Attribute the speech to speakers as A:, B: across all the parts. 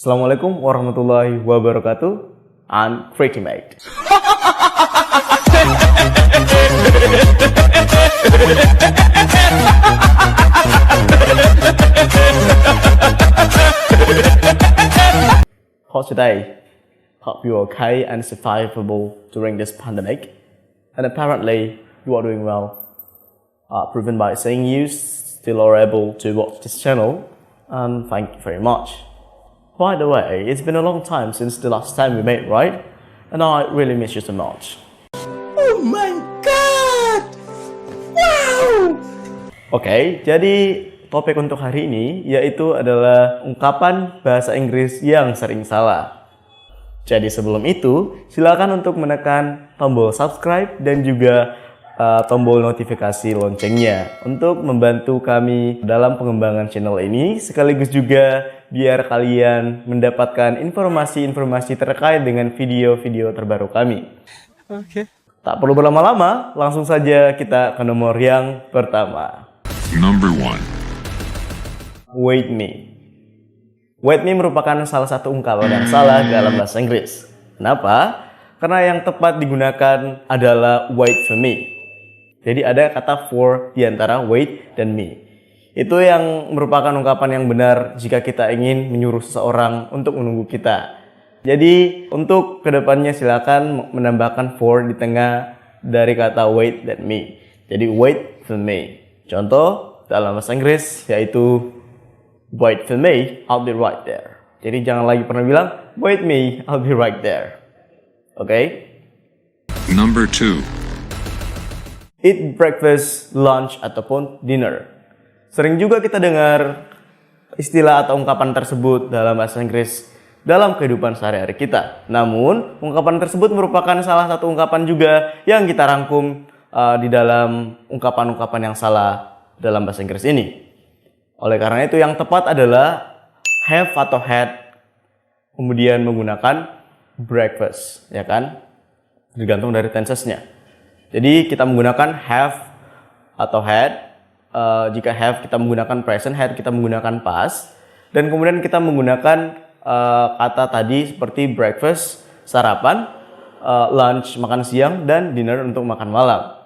A: Assalamualaikum warahmatullahi wabarakatuh. I'm Freaky Mate. How's today? Hope you're okay and survivable during this pandemic. And apparently you are doing well. Proven by seeing you still are able to watch this channel. And thank you very much. By the way, it's been a long time since the last time we met, right? And I really miss you so much.
B: Oh my god! Wow!
A: Oke, jadi topik untuk hari ini yaitu adalah ungkapan bahasa Inggris yang sering salah. Jadi sebelum itu, silakan untuk menekan tombol subscribe dan juga tombol notifikasi loncengnya untuk membantu kami dalam pengembangan channel ini, sekaligus juga biar kalian mendapatkan informasi-informasi terkait dengan video-video terbaru kami.
B: Oke.
A: Tak perlu berlama-lama, langsung saja kita ke nomor yang pertama.
C: Number 1.
A: Wait me. Wait me merupakan salah satu ungkapan yang salah dalam bahasa Inggris. Kenapa? Karena yang tepat digunakan adalah wait for me. Jadi ada kata for di antara wait dan me. Itu yang merupakan ungkapan yang benar jika kita ingin menyuruh seseorang untuk menunggu kita. Jadi untuk kedepannya silakan menambahkan for di tengah dari kata wait dan me. Jadi wait for me. Contoh dalam bahasa Inggris yaitu wait for me, I'll be right there. Jadi jangan lagi pernah bilang wait me, I'll be right there. Oke?
C: Number 2.
A: Eat breakfast, lunch, ataupun dinner. Sering juga kita dengar istilah atau ungkapan tersebut dalam bahasa Inggris dalam kehidupan sehari-hari kita. Namun, ungkapan tersebut merupakan salah satu ungkapan juga yang kita rangkum di dalam ungkapan-ungkapan yang salah dalam bahasa Inggris ini. Oleh karena itu, yang tepat adalah have atau had, kemudian menggunakan breakfast, ya kan? Tergantung dari tensesnya. Jadi kita menggunakan have atau had. Jika have kita menggunakan present, had kita menggunakan past. Dan kemudian kita menggunakan kata tadi seperti breakfast, sarapan, lunch, makan siang, dan dinner untuk makan malam.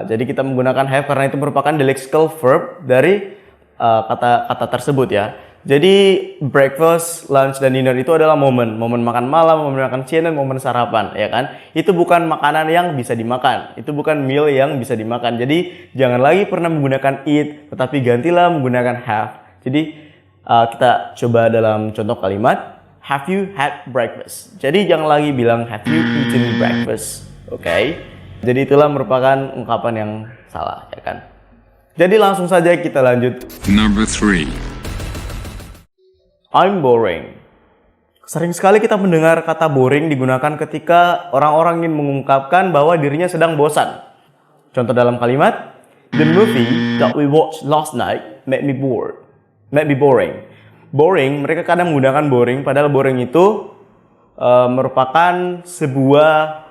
A: Jadi kita menggunakan have karena itu merupakan the lexical verb dari kata-kata tersebut ya. Jadi breakfast, lunch, dan dinner itu adalah momen makan malam, momen makan siang, dan momen sarapan, ya kan? Itu bukan makanan yang bisa dimakan, itu bukan meal yang bisa dimakan. Jadi jangan lagi pernah menggunakan eat, tetapi gantilah menggunakan have. Jadi kita coba dalam contoh kalimat, have you had breakfast? Jadi jangan lagi bilang have you eaten breakfast, oke? Jadi itulah merupakan ungkapan yang salah, ya kan? Jadi langsung saja kita lanjut.
C: Number 3.
A: I'm boring. Sering sekali kita mendengar kata boring digunakan ketika orang-orang ingin mengungkapkan bahwa dirinya sedang bosan. Contoh dalam kalimat, the movie that we watched last night made me bored. Made me boring. Boring, mereka kadang menggunakan boring, padahal boring itu merupakan sebuah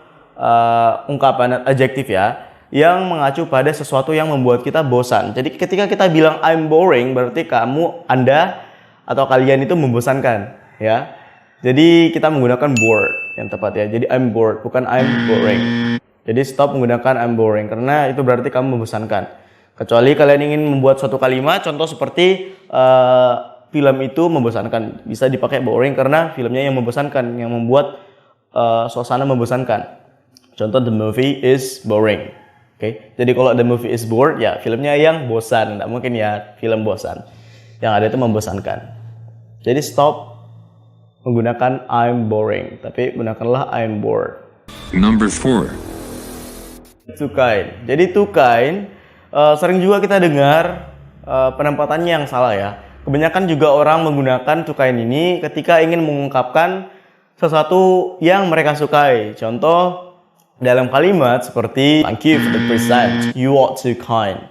A: ungkapan adjektif ya, yang mengacu pada sesuatu yang membuat kita bosan. Jadi ketika kita bilang I'm boring, berarti Anda atau kalian itu membosankan, ya. Jadi kita menggunakan bored yang tepat ya. Jadi I'm bored, bukan I'm boring. Jadi stop menggunakan I'm boring karena itu berarti kamu membosankan. Kecuali kalian ingin membuat suatu kalimat, contoh seperti film itu membosankan, bisa dipakai boring karena filmnya yang membosankan, yang membuat suasana membosankan. Contoh the movie is boring. Oke. Jadi kalau the movie is bored, ya filmnya yang bosan. Nggak mungkin ya film bosan. Yang ada itu membosankan. Jadi stop menggunakan I'm boring, tapi gunakanlah I'm bored.
C: Number 4.
A: Too kind. Jadi too kind sering juga kita dengar penempatannya yang salah ya. Kebanyakan juga orang menggunakan too kind ini ketika ingin mengungkapkan sesuatu yang mereka sukai. Contoh dalam kalimat seperti thank you for the present, you are too kind.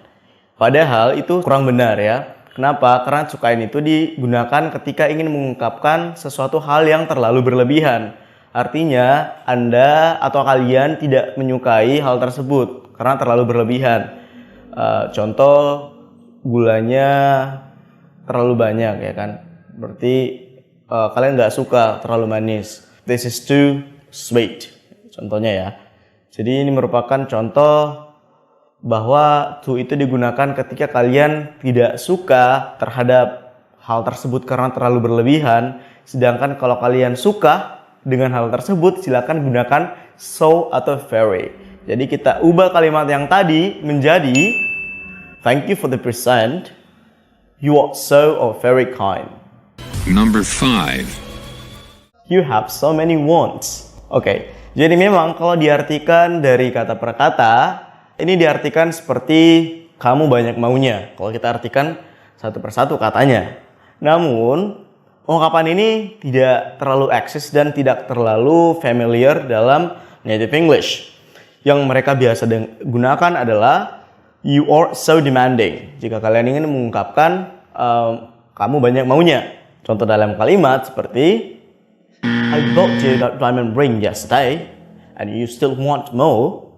A: Padahal itu kurang benar ya. Kenapa? Karena cukain itu digunakan ketika ingin mengungkapkan sesuatu hal yang terlalu berlebihan. Artinya, Anda atau kalian tidak menyukai hal tersebut karena terlalu berlebihan. Contoh, gulanya terlalu banyak ya kan. Berarti kalian nggak suka terlalu manis. This is too sweet. Contohnya ya. Jadi ini merupakan contoh bahwa to itu digunakan ketika kalian tidak suka terhadap hal tersebut karena terlalu berlebihan. Sedangkan kalau kalian suka dengan hal tersebut, silakan gunakan so atau very. Jadi kita ubah kalimat yang tadi menjadi thank you for the present. You are so or very kind.
C: Number 5.
A: You have so many wants. Oke, jadi memang kalau diartikan dari kata per kata, ini diartikan seperti kamu banyak maunya. Kalau kita artikan satu persatu katanya. Namun, ungkapan ini tidak terlalu eksis dan tidak terlalu familiar dalam native English. Yang mereka biasa gunakan adalah you are so demanding. Jika kalian ingin mengungkapkan kamu banyak maunya. Contoh dalam kalimat seperti I bought you that diamond ring yesterday and you still want more.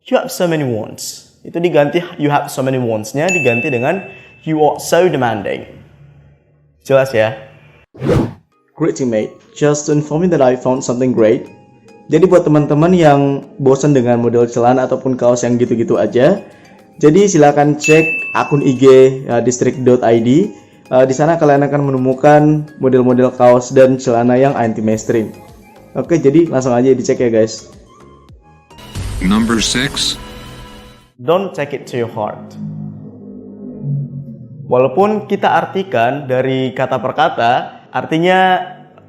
A: You have so many wants. Itu diganti you have so many wants-nya diganti dengan you are so demanding. Jelas ya?
D: Great teammate, just to inform you that I found something great. Jadi buat teman-teman yang bosan dengan model celana ataupun kaos yang gitu-gitu aja, jadi silakan cek akun IG district.id. Di sana kalian akan menemukan model-model kaos dan celana yang anti-mainstream. Oke, jadi langsung aja dicek ya guys.
C: Number 6.
A: Don't take it to your heart. Walaupun kita artikan dari kata per kata, artinya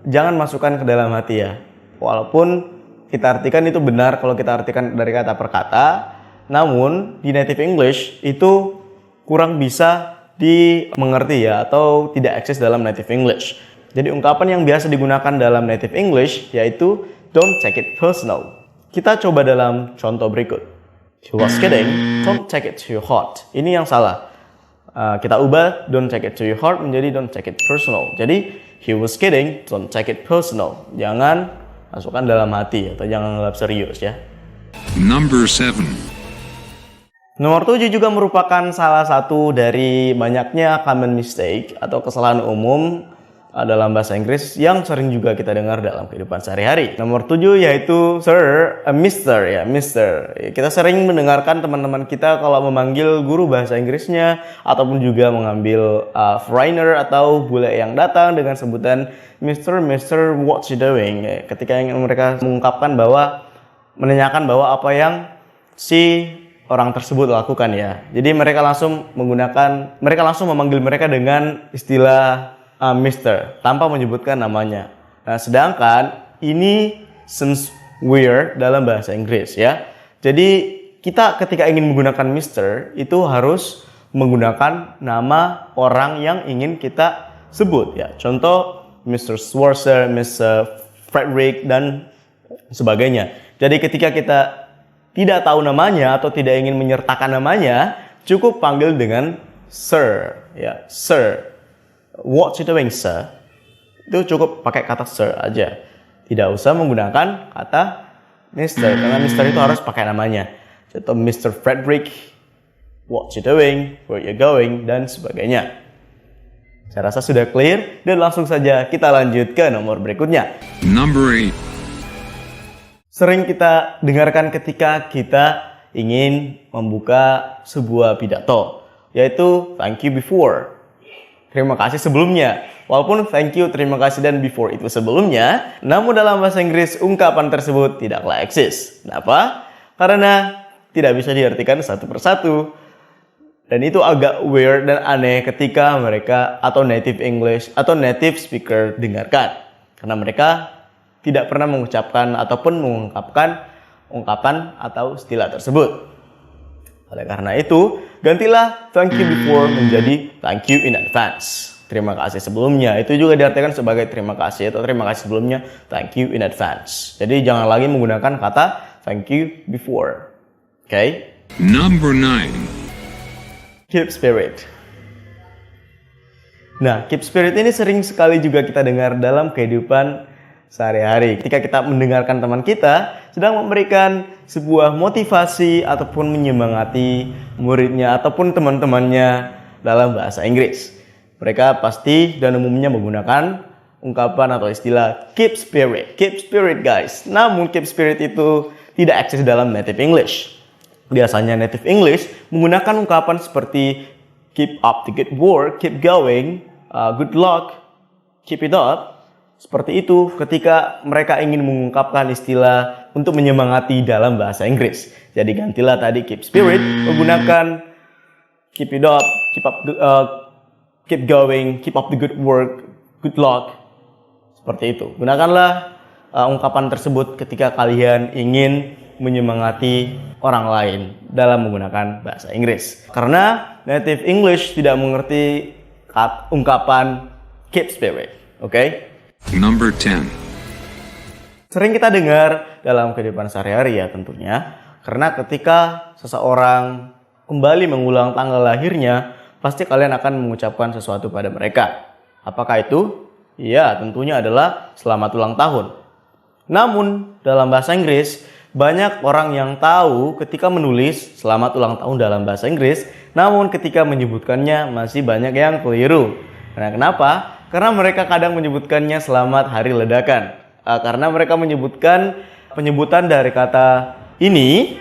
A: jangan masukkan ke dalam hati ya. Walaupun kita artikan itu benar kalau kita artikan dari kata per kata, namun di native English itu kurang bisa dimengerti ya, atau tidak eksis dalam native English. Jadi ungkapan yang biasa digunakan dalam native English yaitu don't take it personal. Kita coba dalam contoh berikut. He was kidding, don't take it to your heart. Ini yang salah. Kita ubah don't take it to your heart menjadi don't take it personal. Jadi he was kidding, don't take it personal. Jangan masukkan dalam hati atau jangan anggap serius ya.
C: Number 7.
A: Nomor 7 juga merupakan salah satu dari banyaknya common mistake atau kesalahan umum dalam bahasa Inggris yang sering juga kita dengar dalam kehidupan sehari-hari. Nomor 7 yaitu sir, mister ya, mister. Kita sering mendengarkan teman-teman kita kalau memanggil guru bahasa Inggrisnya ataupun juga mengambil foreigner atau bule yang datang dengan sebutan Mister, what you doing? Ketika ingin mereka mengungkapkan bahwa, menanyakan bahwa apa yang si orang tersebut lakukan ya. Jadi mereka langsung memanggil mereka dengan istilah Mister tanpa menyebutkan namanya. Nah, sedangkan ini seems weird dalam bahasa Inggris ya. Jadi kita ketika ingin menggunakan Mister itu harus menggunakan nama orang yang ingin kita sebut ya. Contoh Mr. Schwarzer, Mr. Frederick dan sebagainya. Jadi ketika kita tidak tahu namanya atau tidak ingin menyertakan namanya, cukup panggil dengan sir ya, sir. What you doing, sir? Itu cukup pakai kata sir aja. Tidak usah menggunakan kata Mr. Karena Mr. itu harus pakai namanya. Contoh Mr. Frederick, what you doing, where you going, dan sebagainya. Saya rasa sudah clear dan langsung saja kita lanjut ke nomor berikutnya.
C: Number 8.
A: Sering kita dengarkan ketika kita ingin membuka sebuah pidato, yaitu thank you before. Terima kasih sebelumnya. Walaupun thank you, terima kasih, dan before itu sebelumnya, namun dalam bahasa Inggris ungkapan tersebut tidaklah eksis. Kenapa? Karena tidak bisa diartikan satu persatu. Dan itu agak weird dan aneh ketika mereka atau native English atau native speaker dengarkan. Karena mereka tidak pernah mengucapkan ataupun mengungkapkan ungkapan atau istilah tersebut. Oleh karena itu, gantilah thank you before menjadi thank you in advance. Terima kasih sebelumnya. Itu juga diartikan sebagai terima kasih atau terima kasih sebelumnya, thank you in advance. Jadi jangan lagi menggunakan kata thank you before. Okay?
C: Number 9.
A: Keep spirit. Nah, keep spirit ini sering sekali juga kita dengar dalam kehidupan sehari-hari. Ketika kita mendengarkan teman kita sedang memberikan sebuah motivasi ataupun menyemangati muridnya ataupun teman-temannya dalam bahasa Inggris. Mereka pasti dan umumnya menggunakan ungkapan atau istilah keep spirit. Keep spirit guys. Namun keep spirit itu tidak eksis dalam native English. Biasanya native English menggunakan ungkapan seperti keep up the good work, keep going, good luck, keep it up. Seperti itu ketika mereka ingin mengungkapkan istilah untuk menyemangati dalam bahasa Inggris. Jadi gantilah tadi keep spirit menggunakan keep it up, keep going, keep up the good work, good luck. Seperti itu. Gunakanlah ungkapan tersebut ketika kalian ingin menyemangati orang lain dalam menggunakan bahasa Inggris. Karena native English tidak mengerti ungkapan keep spirit. Oke?
C: Number 10.
A: Sering kita dengar dalam kehidupan sehari-hari ya tentunya. Karena ketika seseorang kembali mengulang tanggal lahirnya, pasti kalian akan mengucapkan sesuatu pada mereka. Apakah itu? Ya, tentunya adalah selamat ulang tahun. Namun, dalam bahasa Inggris, banyak orang yang tahu ketika menulis selamat ulang tahun dalam bahasa Inggris, namun ketika menyebutkannya masih banyak yang keliru. Nah, kenapa? Karena mereka kadang menyebutkannya selamat hari ledakan. Karena mereka menyebutkan penyebutan dari kata ini,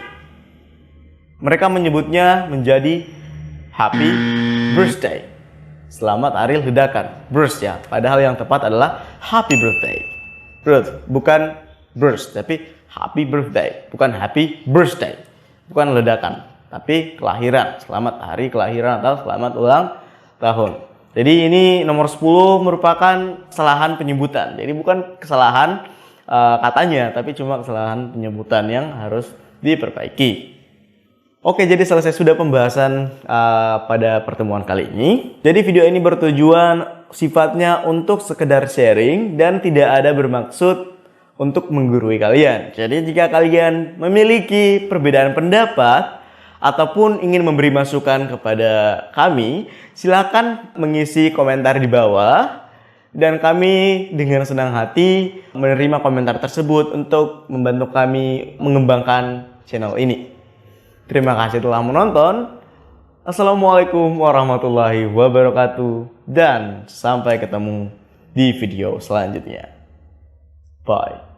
A: mereka menyebutnya menjadi happy birthday. Selamat hari ledakan. Burst ya. Padahal yang tepat adalah happy birthday. Bukan burst, tapi happy birthday. Bukan happy birthday. Bukan ledakan, tapi kelahiran. Selamat hari kelahiran atau selamat ulang tahun. Jadi ini nomor 10 merupakan kesalahan penyebutan. Jadi bukan kesalahan katanya, tapi cuma kesalahan penyebutan yang harus diperbaiki. Oke, jadi selesai sudah pembahasan pada pertemuan kali ini. Jadi video ini bertujuan sifatnya untuk sekedar sharing dan tidak ada bermaksud untuk menggurui kalian. Jadi jika kalian memiliki perbedaan pendapat ataupun ingin memberi masukan kepada kami, silakan mengisi komentar di bawah dan kami dengan senang hati menerima komentar tersebut untuk membantu kami mengembangkan channel ini. Terima kasih telah menonton. Assalamualaikum warahmatullahi wabarakatuh dan sampai ketemu di video selanjutnya. Bye.